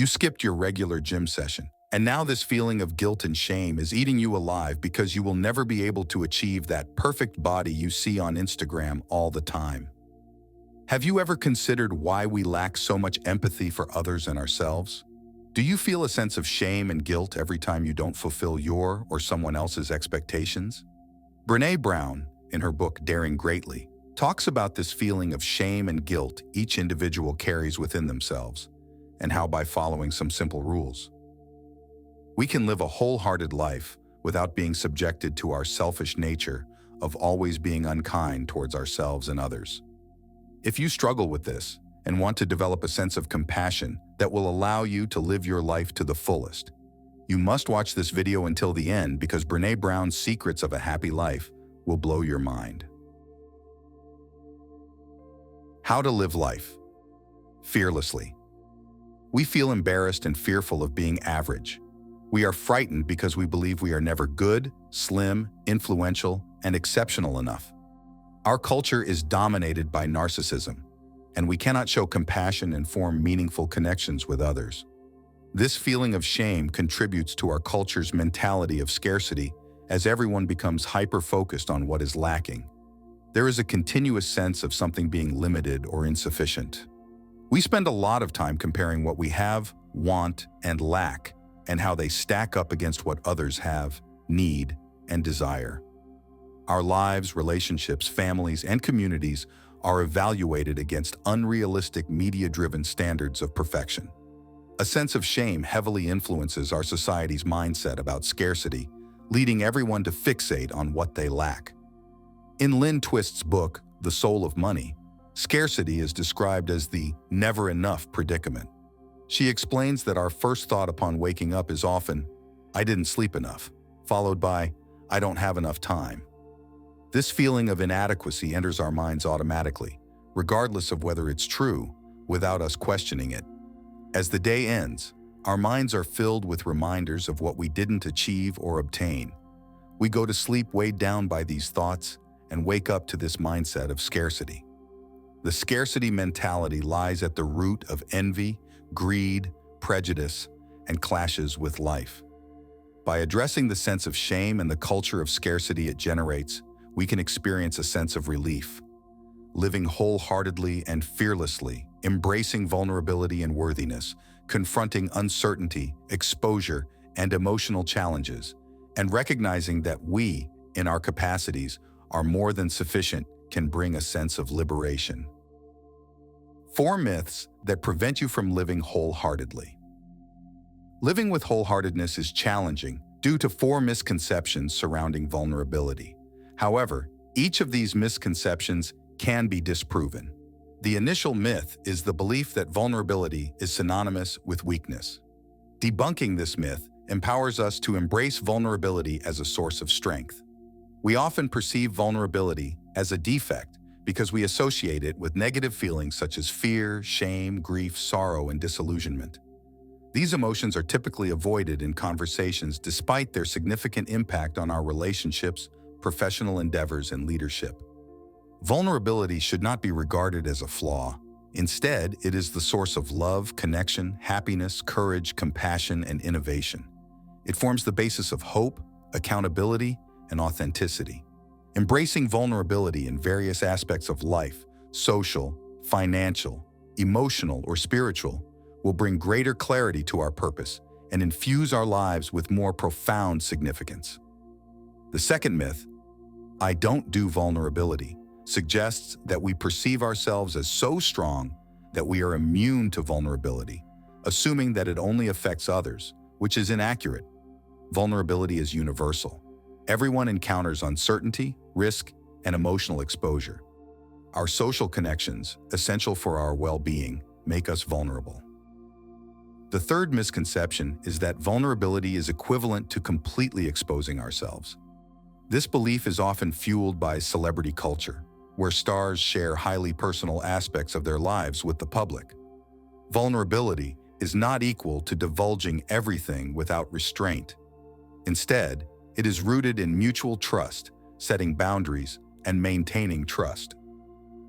You skipped your regular gym session, and now this feeling of guilt and shame is eating you alive because you will never be able to achieve that perfect body you see on Instagram all the time. Have you ever considered why we lack so much empathy for others and ourselves? Do you feel a sense of shame and guilt every time you don't fulfill your or someone else's expectations? Brené Brown, in her book Daring Greatly, talks about this feeling of shame and guilt each individual carries within themselves, and how by following some simple rules, we can live a wholehearted life without being subjected to our selfish nature of always being unkind towards ourselves and others. If you struggle with this and want to develop a sense of compassion that will allow you to live your life to the fullest, you must watch this video until the end because Brené Brown's secrets of a happy life will blow your mind. How to live life fearlessly. We feel embarrassed and fearful of being average. We are frightened because we believe we are never good, slim, influential, and exceptional enough. Our culture is dominated by narcissism, and we cannot show compassion and form meaningful connections with others. This feeling of shame contributes to our culture's mentality of scarcity as everyone becomes hyper-focused on what is lacking. There is a continuous sense of something being limited or insufficient. We spend a lot of time comparing what we have, want, and lack, and how they stack up against what others have, need, and desire. Our lives, relationships, families, and communities are evaluated against unrealistic media-driven standards of perfection. A sense of shame heavily influences our society's mindset about scarcity, leading everyone to fixate on what they lack. In Lynn Twist's book, The Soul of Money, scarcity is described as the never enough predicament. She explains that our first thought upon waking up is often, "I didn't sleep enough," followed by, "I don't have enough time." This feeling of inadequacy enters our minds automatically, regardless of whether it's true, without us questioning it. As the day ends, our minds are filled with reminders of what we didn't achieve or obtain. We go to sleep weighed down by these thoughts and wake up to this mindset of scarcity. The scarcity mentality lies at the root of envy, greed, prejudice, and clashes with life. By addressing the sense of shame and the culture of scarcity it generates, we can experience a sense of relief. Living wholeheartedly and fearlessly, embracing vulnerability and worthiness, confronting uncertainty, exposure, and emotional challenges, and recognizing that we, in our capacities, are more than sufficient can bring a sense of liberation. 4 myths that prevent you from living wholeheartedly. Living with wholeheartedness is challenging due to 4 misconceptions surrounding vulnerability. However, each of these misconceptions can be disproven. The initial myth is the belief that vulnerability is synonymous with weakness. Debunking this myth empowers us to embrace vulnerability as a source of strength. We often perceive vulnerability as a defect because we associate it with negative feelings such as fear, shame, grief, sorrow, and disillusionment. These emotions are typically avoided in conversations despite their significant impact on our relationships, professional endeavors, and leadership. Vulnerability should not be regarded as a flaw. Instead, it is the source of love, connection, happiness, courage, compassion, and innovation. It forms the basis of hope, accountability, and authenticity. Embracing vulnerability in various aspects of life, social, financial, emotional, or spiritual, will bring greater clarity to our purpose and infuse our lives with more profound significance. The second myth, "I don't do vulnerability," suggests that we perceive ourselves as so strong that we are immune to vulnerability, assuming that it only affects others, which is inaccurate. Vulnerability is universal. Everyone encounters uncertainty, risk, and emotional exposure. Our social connections, essential for our well-being, make us vulnerable. The third misconception is that vulnerability is equivalent to completely exposing ourselves. This belief is often fueled by celebrity culture, where stars share highly personal aspects of their lives with the public. Vulnerability is not equal to divulging everything without restraint. Instead, it is rooted in mutual trust, setting boundaries, and maintaining trust.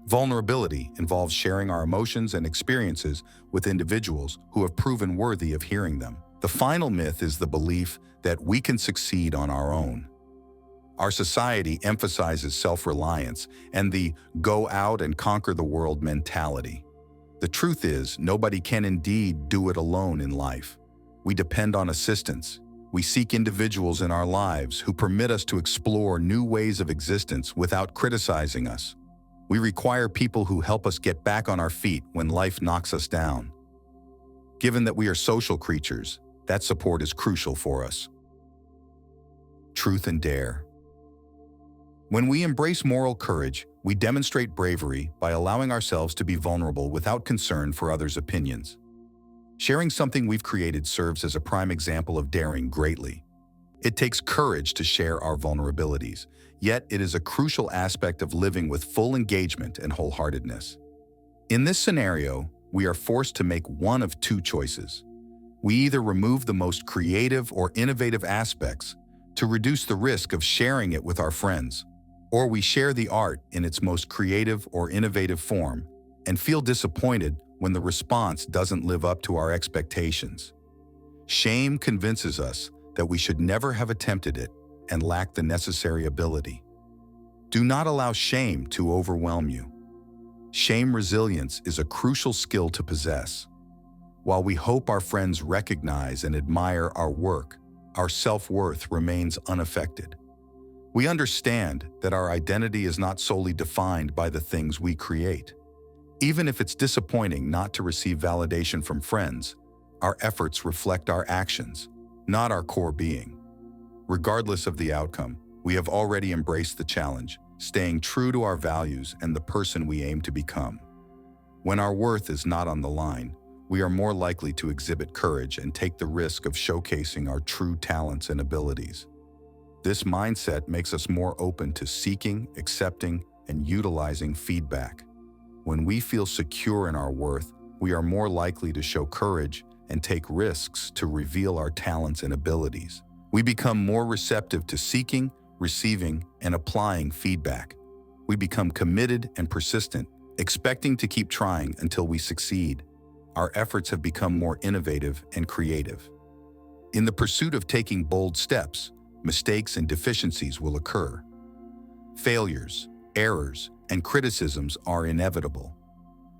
Vulnerability involves sharing our emotions and experiences with individuals who have proven worthy of hearing them. The final myth is the belief that we can succeed on our own. Our society emphasizes self-reliance and the go out and conquer the world mentality. The truth is, nobody can indeed do it alone in life. We depend on assistance. We seek individuals in our lives who permit us to explore new ways of existence without criticizing us. We require people who help us get back on our feet when life knocks us down. Given that we are social creatures, that support is crucial for us. Truth and dare. When we embrace moral courage, we demonstrate bravery by allowing ourselves to be vulnerable without concern for others' opinions. Sharing something we've created serves as a prime example of daring greatly. It takes courage to share our vulnerabilities, yet it is a crucial aspect of living with full engagement and wholeheartedness. In this scenario, we are forced to make one of two choices. We either remove the most creative or innovative aspects to reduce the risk of sharing it with our friends, or we share the art in its most creative or innovative form and feel disappointed when the response doesn't live up to our expectations. Shame convinces us that we should never have attempted it and lack the necessary ability. Do not allow shame to overwhelm you. Shame resilience is a crucial skill to possess. While we hope our friends recognize and admire our work, our self-worth remains unaffected. We understand that our identity is not solely defined by the things we create. Even if it's disappointing not to receive validation from friends, our efforts reflect our actions, not our core being. Regardless of the outcome, we have already embraced the challenge, staying true to our values and the person we aim to become. When our worth is not on the line, we are more likely to exhibit courage and take the risk of showcasing our true talents and abilities. This mindset makes us more open to seeking, accepting, and utilizing feedback. When we feel secure in our worth, we are more likely to show courage and take risks to reveal our talents and abilities. We become more receptive to seeking, receiving, and applying feedback. We become committed and persistent, expecting to keep trying until we succeed. Our efforts have become more innovative and creative. In the pursuit of taking bold steps, mistakes and deficiencies will occur. Failures, errors, and criticisms are inevitable.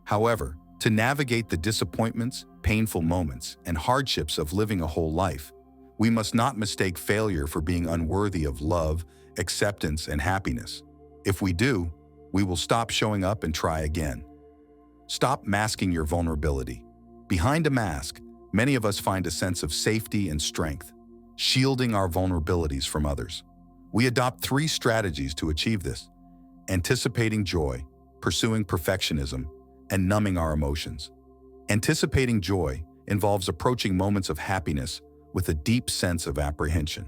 However, to navigate the disappointments, painful moments, and hardships of living a whole life, we must not mistake failure for being unworthy of love, acceptance, and happiness. If we do, we will stop showing up and try again. Stop masking your vulnerability. Behind a mask, many of us find a sense of safety and strength, shielding our vulnerabilities from others. We adopt 3 strategies to achieve this: anticipating joy, pursuing perfectionism, and numbing our emotions. Anticipating joy involves approaching moments of happiness with a deep sense of apprehension.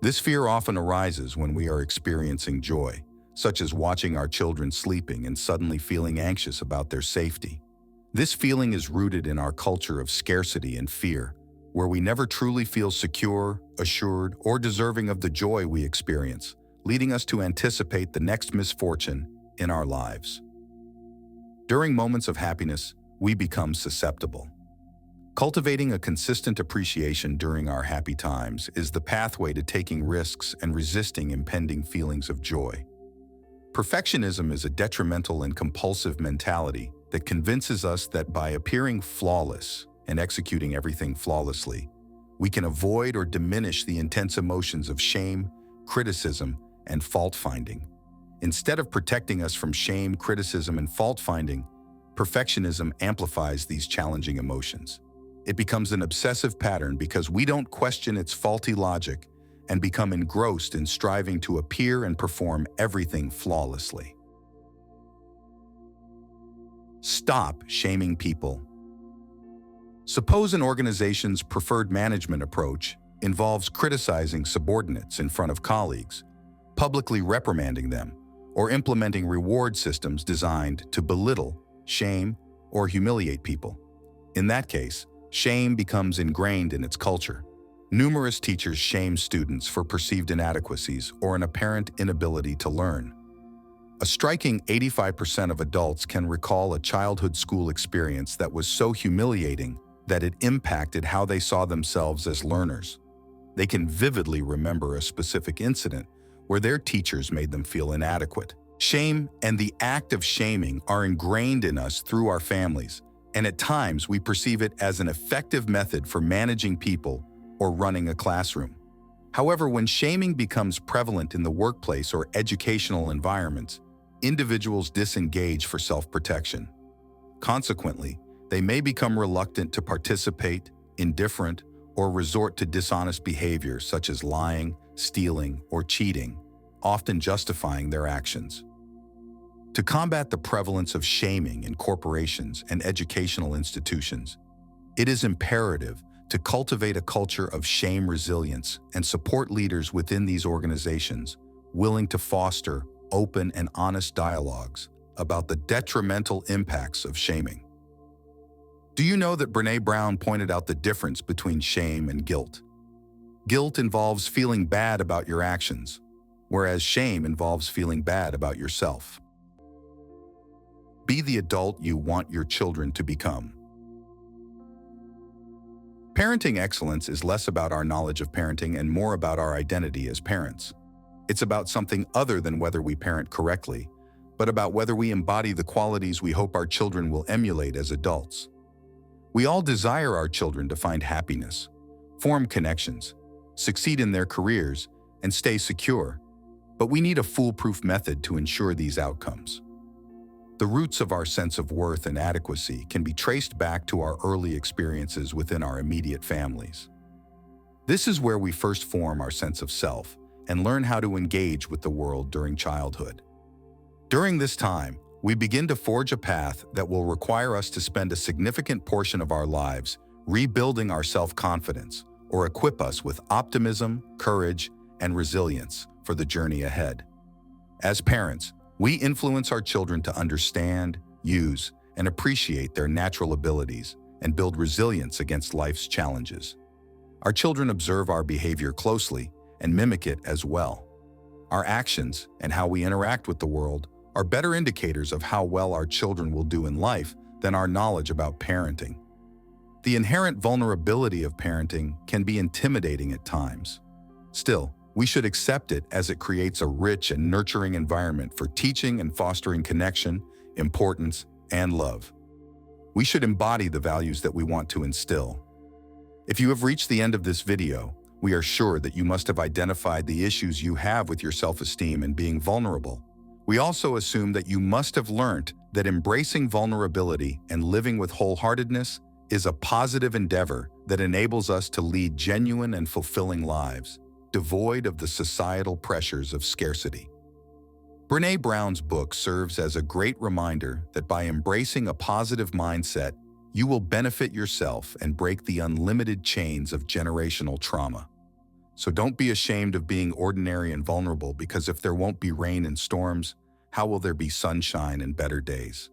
This fear often arises when we are experiencing joy, such as watching our children sleeping and suddenly feeling anxious about their safety. This feeling is rooted in our culture of scarcity and fear, where we never truly feel secure, assured, or deserving of the joy we experience, leading us to anticipate the next misfortune in our lives. During moments of happiness, we become susceptible. Cultivating a consistent appreciation during our happy times is the pathway to taking risks and resisting impending feelings of joy. Perfectionism is a detrimental and compulsive mentality that convinces us that by appearing flawless and executing everything flawlessly, we can avoid or diminish the intense emotions of shame, criticism, and fault-finding. Instead of protecting us from shame, criticism, and fault-finding, perfectionism amplifies these challenging emotions. It becomes an obsessive pattern because we don't question its faulty logic and become engrossed in striving to appear and perform everything flawlessly. Stop shaming people. Suppose an organization's preferred management approach involves criticizing subordinates in front of colleagues, publicly reprimanding them, or implementing reward systems designed to belittle, shame, or humiliate people. In that case, shame becomes ingrained in its culture. Numerous teachers shame students for perceived inadequacies or an apparent inability to learn. A striking 85% of adults can recall a childhood school experience that was so humiliating that it impacted how they saw themselves as learners. They can vividly remember a specific incident where their teachers made them feel inadequate. Shame and the act of shaming are ingrained in us through our families, and at times we perceive it as an effective method for managing people or running a classroom. However, when shaming becomes prevalent in the workplace or educational environments, individuals disengage for self-protection. Consequently, they may become reluctant to participate, indifferent, or resort to dishonest behavior such as lying, stealing, or cheating, often justifying their actions. To combat the prevalence of shaming in corporations and educational institutions, it is imperative to cultivate a culture of shame resilience and support leaders within these organizations willing to foster open and honest dialogues about the detrimental impacts of shaming. Do you know that Brené Brown pointed out the difference between shame and guilt? Guilt involves feeling bad about your actions, whereas shame involves feeling bad about yourself. Be the adult you want your children to become. Parenting excellence is less about our knowledge of parenting and more about our identity as parents. It's about something other than whether we parent correctly, but about whether we embody the qualities we hope our children will emulate as adults. We all desire our children to find happiness, form connections, succeed in their careers, and stay secure, but we need a foolproof method to ensure these outcomes. The roots of our sense of worth and adequacy can be traced back to our early experiences within our immediate families. This is where we first form our sense of self and learn how to engage with the world during childhood. During this time, we begin to forge a path that will require us to spend a significant portion of our lives rebuilding our self-confidence or equip us with optimism, courage, and resilience for the journey ahead. As parents, we influence our children to understand, use, and appreciate their natural abilities and build resilience against life's challenges. Our children observe our behavior closely and mimic it as well. Our actions and how we interact with the world are better indicators of how well our children will do in life than our knowledge about parenting. The inherent vulnerability of parenting can be intimidating at times. Still, we should accept it as it creates a rich and nurturing environment for teaching and fostering connection, importance, and love. We should embody the values that we want to instill. If you have reached the end of this video, we are sure that you must have identified the issues you have with your self-esteem and being vulnerable. We also assume that you must have learned that embracing vulnerability and living with wholeheartedness is a positive endeavor that enables us to lead genuine and fulfilling lives, devoid of the societal pressures of scarcity. Brené Brown's book serves as a great reminder that by embracing a positive mindset, you will benefit yourself and break the unlimited chains of generational trauma. So don't be ashamed of being ordinary and vulnerable, because if there won't be rain and storms, how will there be sunshine and better days?